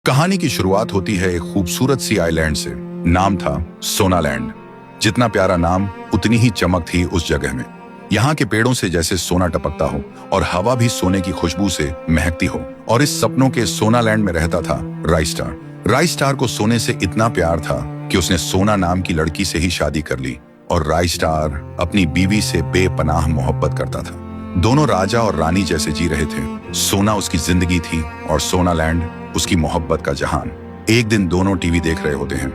कहानी की शुरुआत होती है एक खूबसूरत सी आइलैंड से। नाम था सोनालैंड। जितना प्यारा नाम उतनी ही चमक थी उस जगह में। यहाँ के पेड़ों से जैसे सोना टपकता हो और हवा भी सोने की खुशबू से महकती हो। और इस सपनों के सोनालैंड में रहता था राइस्टार। राइस्टार को सोने से इतना प्यार था कि उसने सोना नाम की लड़की से ही शादी कर ली और राइस्टार अपनी बीवी से बेपनाह मोहब्बत करता था। दोनों राजा और रानी जैसे जी रहे थे। सोना उसकी जिंदगी थी और सोनालैंड उसकी मोहब्बत का जहान। एक दिन दोनों टीवी देख रहे होते हैं,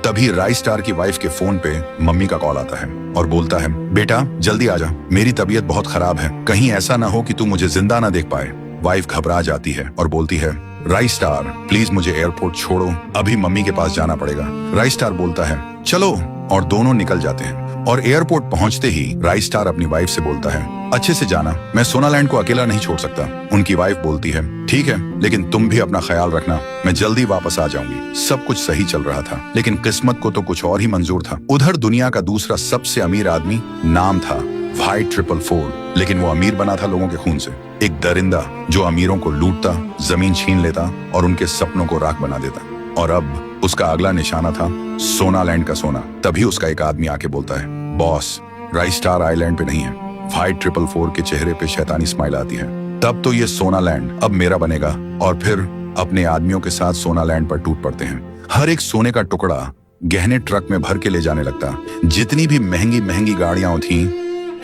तभी राइस्टार की वाइफ के फोन पे मम्मी का कॉल आता है और बोलता है, बेटा जल्दी आजा, मेरी तबीयत बहुत खराब है, कहीं ऐसा ना हो कि तू मुझे जिंदा ना देख पाए। वाइफ घबरा जाती है और बोलती है, राइस्टार प्लीज मुझे एयरपोर्ट छोड़ो, अभी मम्मी के पास जाना पड़ेगा। राइस्टार बोलता है, चलो, और दोनों निकल जाते हैं। और एयरपोर्ट पहुंचते ही राइस्टार अपनी वाइफ से बोलता है, अच्छे से जाना, मैं सोनालैंड को अकेला नहीं छोड़ सकता। उनकी वाइफ बोलती है, ठीक है, लेकिन तुम भी अपना ख्याल रखना, मैं जल्दी वापस आ जाऊंगी। सब कुछ सही चल रहा था, लेकिन किस्मत को तो कुछ और ही मंजूर था। उधर दुनिया का दूसरा सबसे अमीर आदमी, नाम था व्हाइट 444, लेकिन वो अमीर बना था लोगों के खून से। एक दरिंदा जो अमीरों को लूटता, जमीन छीन लेता और उनके सपनों को राख बना देता। और अब उसका अगला निशाना था सोनालैंड का सोना। तभी उसका एक आदमी आके बोलता है, बॉस, राइस्टार आइलैंड पे नहीं है। व्हाइट 444 के चेहरे पे शैतानी स्माइल आती है। तब तो ये सोनालैंड अब मेरा बनेगा। और फिर अपने आदमियों के साथ सोनालैंड पर टूट पड़ते हैं। हर एक सोने का टुकड़ा गहने ट्रक में भर के ले जाने लगता। जितनी भी महंगी महंगी गाड़ियां थी,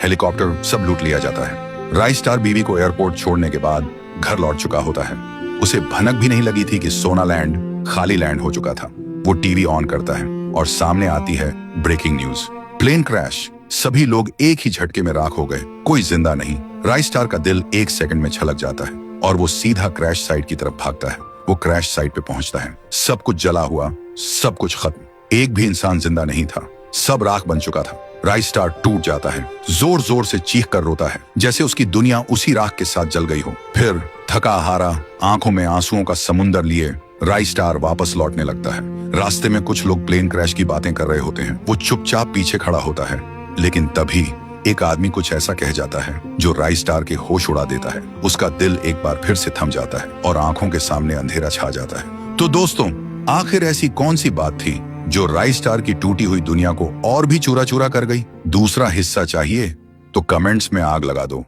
हेलीकॉप्टर, सब लूट लिया जाता है। राइस्टार बीवी को एयरपोर्ट छोड़ने के बाद घर लौट चुका होता है। उसे भनक भी नहीं लगी थी कि सोनालैंड खाली लैंड हो चुका था। वो टीवी ऑन करता है और सामने आती है ब्रेकिंग न्यूज, प्लेन क्रैश, सभी लोग एक ही झटके में राख हो गए, कोई जिंदा नहीं। राइस्टार का दिल एक सेकंड में छलक जाता है और वो सीधा क्रैश साइट की तरफ भागता है। वो क्रैश साइट पे पहुंचता है, सब कुछ जला हुआ, सब कुछ खत्म, एक भी इंसान जिंदा नहीं था, सब राख बन चुका था। राइस्टार टूट जाता है, जोर जोर से चीख कर रोता है, जैसे उसकी दुनिया उसी राख के साथ जल गई हो। फिर थका हारा, आंखों में आंसुओं का समुंदर लिए राइस्टार वापस लौटने लगता है। रास्ते में कुछ लोग प्लेन क्रैश की बातें कर रहे होते हैं। वो चुपचाप पीछे खड़ा होता है, लेकिन तभी एक आदमी कुछ ऐसा कह जाता है जो राइस्टार के होश उड़ा देता है। उसका दिल एक बार फिर से थम जाता है और आंखों के सामने अंधेरा छा जाता है। तो दोस्तों, आखिर ऐसी कौन सी बात थी जो राइस्टार की टूटी हुई दुनिया को और भी चूरा चूरा कर गई? दूसरा हिस्सा चाहिए तो कमेंट्स में आग लगा दो।